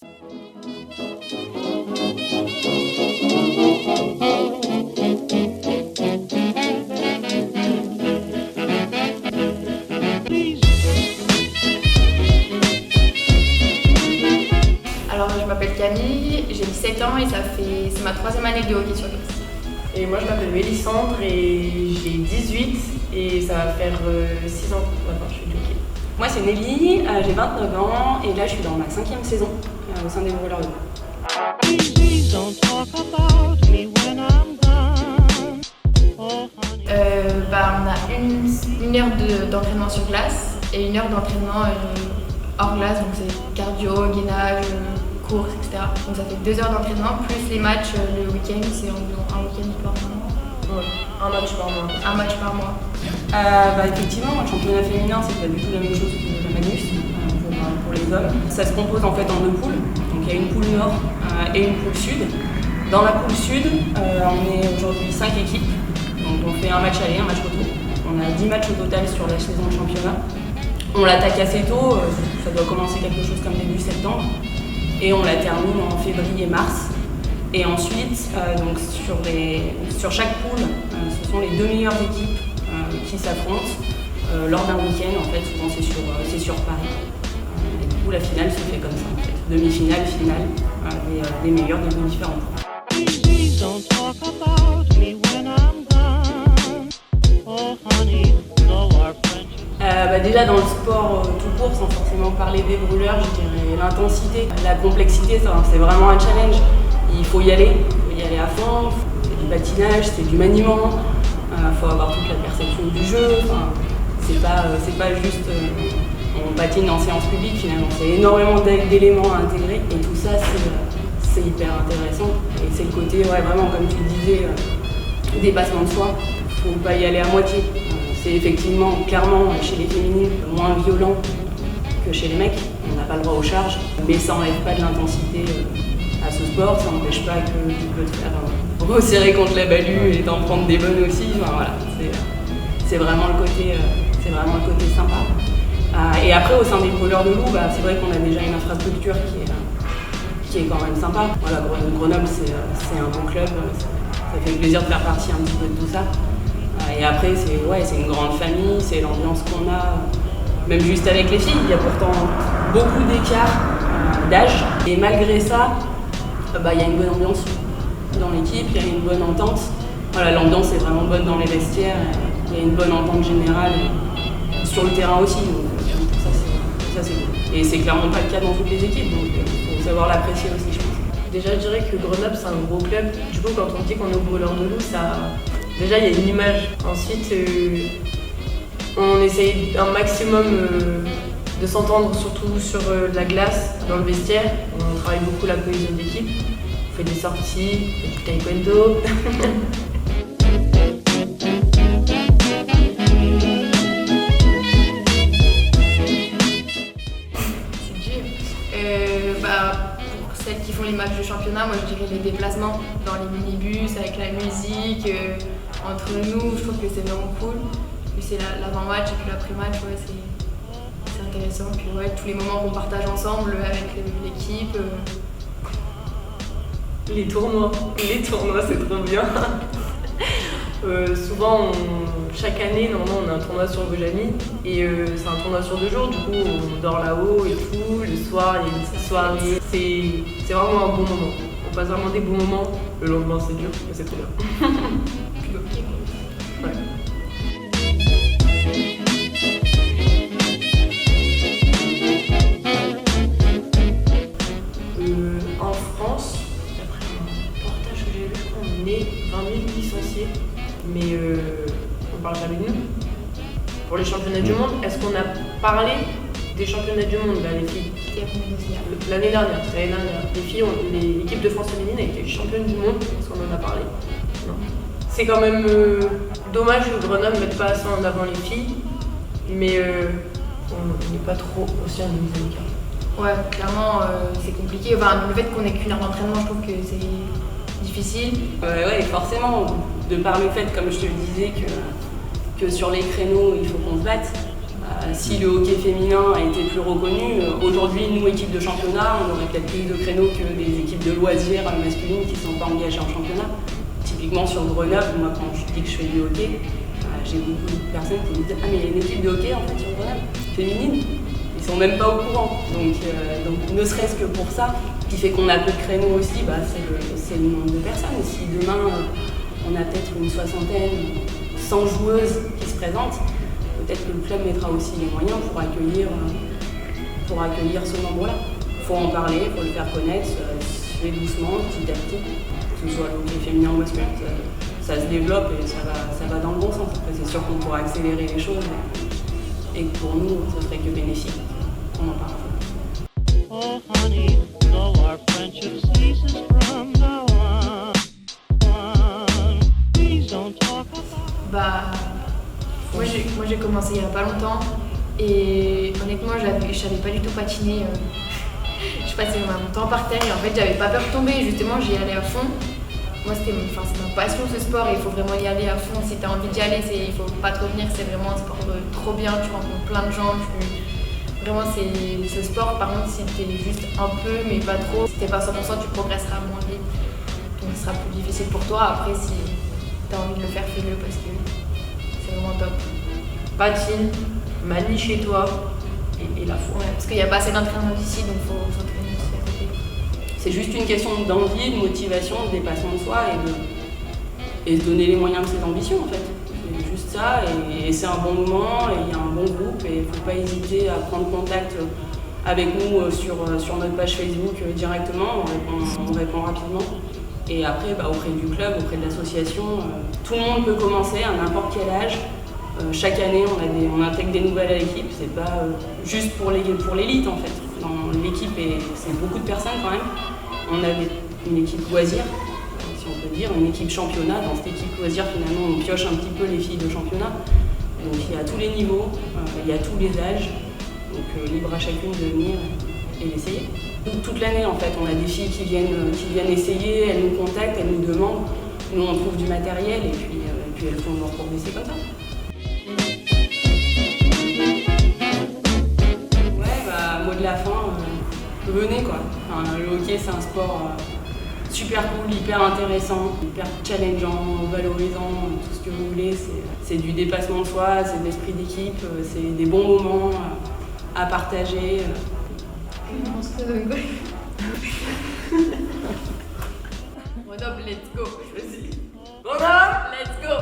Alors je m'appelle Camille, j'ai 17 ans et c'est ma 3e année de hockey sur glace. Et moi je m'appelle Mélissandre et j'ai 18 et ça va faire 6 ans maintenant que je fais du hockey. Moi c'est Nelly, j'ai 29 ans et là je suis dans ma 5e saison au sein des Brûleurs de Loup. On a une heure d'entraînement sur glace et une heure d'entraînement hors glace, donc c'est cardio, gainage, course, etc. Donc ça fait 2 heures d'entraînement plus les matchs le week-end, c'est environ un week-end par mois. Ouais, un match par mois. Un match par mois. Effectivement, le championnat féminin c'est pas du tout la même chose que la Magnus pour les hommes. Ça se compose en fait en 2 poules, donc il y a une poule nord et une poule sud. Dans la poule sud, on est aujourd'hui 5 équipes, donc on fait un match aller, un match retour. On a 10 matchs au total sur la saison de championnat. On l'attaque assez tôt, ça doit commencer quelque chose comme début septembre, et on la termine en février-mars. Et ensuite, donc sur chaque poule, ce sont les 2 meilleures équipes qui s'affrontent lors d'un week-end. En fait, souvent c'est sur Paris. Et du coup, la finale se fait comme ça, en fait. Demi-finale, finale, les meilleurs des 2 différents poules. Déjà dans le sport tout court, sans forcément parler des brûleurs, je dirais l'intensité, la complexité, c'est vraiment un challenge. Il faut y aller à fond, c'est du patinage, c'est du maniement, faut avoir toute la perception du jeu, c'est pas juste on patine en séance publique finalement, c'est énormément d'éléments à intégrer et tout ça c'est hyper intéressant et c'est le côté vraiment comme tu le disais, dépassement de soi, faut pas y aller à moitié. C'est effectivement, clairement, chez les féminines, moins violent que chez les mecs. On n'a pas le droit aux charges, mais ça n'enlève pas de l'intensité à ce sport. Ça n'empêche pas que tu peux te faire resserrer contre la balue et t'en prendre des bonnes aussi. Enfin, voilà, c'est vraiment le côté sympa. Et après, au sein des Brûleurs de Loup, c'est vrai qu'on a déjà une infrastructure qui est quand même sympa. Voilà, Grenoble, c'est un bon club. Ça fait plaisir de faire partie un petit peu de tout ça. Et après, c'est une grande famille, c'est l'ambiance qu'on a, même juste avec les filles. Il y a pourtant beaucoup d'écart d'âge. Et malgré ça, il y a une bonne ambiance dans l'équipe, il y a une bonne entente. Voilà, l'ambiance est vraiment bonne dans les vestiaires, il y a une bonne entente générale sur le terrain aussi. Donc ça, c'est cool. Et c'est clairement pas le cas dans toutes les équipes, donc il faut savoir l'apprécier aussi, je pense. Déjà, je dirais que Grenoble, c'est un gros club. Du coup, quand on dit qu'on est au Brûleurs de Loup, déjà, il y a une image. Ensuite, on essaye un maximum de s'entendre, surtout sur la glace, dans le vestiaire. On travaille beaucoup la cohésion d'équipe. On fait des sorties, on fait du taekwondo. Pour celles qui font les matchs de championnat, moi je dirais les déplacements dans les minibus avec la musique, entre nous, je trouve que c'est vraiment cool. Puis c'est l'avant-match et puis l'après-match, c'est intéressant. Puis tous les moments qu'on partage ensemble avec l'équipe. Les tournois, c'est trop bien. Souvent, chaque année, normalement, on a un tournoi sur Bojami et c'est un tournoi sur 2 jours. Du coup, on dort là-haut et tout. Le soir, il y a une petite soirée. C'est vraiment un bon moment. On passe vraiment des bons moments. Le lendemain, c'est dur, mais c'est trop bien. Puis ok, quoi. Ouais. En France, d'après un reportage que j'ai vu, je crois on est 20 000 licenciés, mais on parle jamais de nous. Pour les championnats du monde, est-ce qu'on a parlé des championnats du monde, là, les filles? L'année dernière, les filles, l'équipe de France féminine a été championne du monde, est-ce qu'on en a parlé? Non. C'est quand même dommage que Grenoble ne mette pas assez en avant les filles, mais on n'est pas trop aussi à niveau d'écart. Ouais, clairement, c'est compliqué. Enfin, le fait qu'on ait qu'une heure d'entraînement, je trouve que c'est difficile. Ouais, forcément, de par le fait, comme je te le disais, que sur les créneaux, il faut qu'on se batte. Si le hockey féminin a été plus reconnu, aujourd'hui, nous, équipe de championnat, on aurait peut-être plus de créneaux que des équipes de loisirs masculines qui ne sont pas engagées en championnat. Typiquement sur Grenoble, moi quand je dis que je fais du hockey, j'ai beaucoup de personnes qui me disent « Ah mais il y a une équipe de hockey en fait sur Grenoble, féminine ». Ils sont même pas au courant. Donc ne serait-ce que pour ça, ce qui fait qu'on a peu de créneaux aussi, c'est le nombre de personnes. Si demain on a peut-être une soixantaine, 100 joueuses qui se présentent, peut-être que le club mettra aussi les moyens pour accueillir ce nombre-là. Il faut en parler, il faut le faire connaître, se fait doucement, petit à petit, que ce soit le hockey féminin ou masculin. Ça se développe et ça va dans le bon sens. Après, c'est sûr qu'on pourra accélérer les choses et que pour nous, ça serait que bénéfique. On en parle. Oh honey, though our friendship ceases from now on, please don't talk about. Moi j'ai commencé il y a pas longtemps et honnêtement je savais pas du tout patiner. Je passais mon temps par terre et en fait j'avais pas peur de tomber, justement j'y allais à fond. Moi c'est ma passion ce sport et il faut vraiment y aller à fond. Si tu as envie d'y aller, il faut pas te revenir, c'est vraiment un sport trop bien, tu rencontres plein de gens. Vraiment c'est ce sport, par contre si t'es juste un peu mais pas trop, si t'es pas 100% tu progresseras moins vite. Donc ce sera plus difficile pour toi. Après si t'as envie de le faire, fais-le parce que c'est vraiment top. Patine, manie chez toi et la foi. Ouais, parce qu'il n'y a pas assez d'entraînement ici, donc il faut s'entraîner aussi à côté. C'est juste une question d'envie, de motivation, de dépassement de soi et de donner les moyens de ses ambitions en fait. C'est juste ça et c'est un bon moment et il y a un bon groupe et il ne faut pas hésiter à prendre contact avec nous sur notre page Facebook directement, on répond rapidement. Et après, auprès du club, auprès de l'association, tout le monde peut commencer à n'importe quel âge. Chaque année, on intègre des nouvelles à l'équipe. C'est pas juste pour l'élite en fait. Dans l'équipe, c'est beaucoup de personnes quand même. On avait une équipe loisir, si on peut dire, une équipe championnat. Dans cette équipe loisir, finalement, on pioche un petit peu les filles de championnat. Donc il y a tous les niveaux, il y a tous les âges. Donc libre à chacune de venir et d'essayer. Toute l'année en fait, on a des filles qui viennent essayer, elles nous contactent, elles nous demandent. Nous on trouve du matériel et puis elles font leur progresser comme ça. Mot de la fin, venez quoi. Enfin, le hockey c'est un sport super cool, hyper intéressant, hyper challengeant, valorisant, tout ce que vous voulez. C'est du dépassement de soi, c'est de l'esprit d'équipe, c'est des bons moments à partager. Grenoble, let's go. Voilà. Let's go.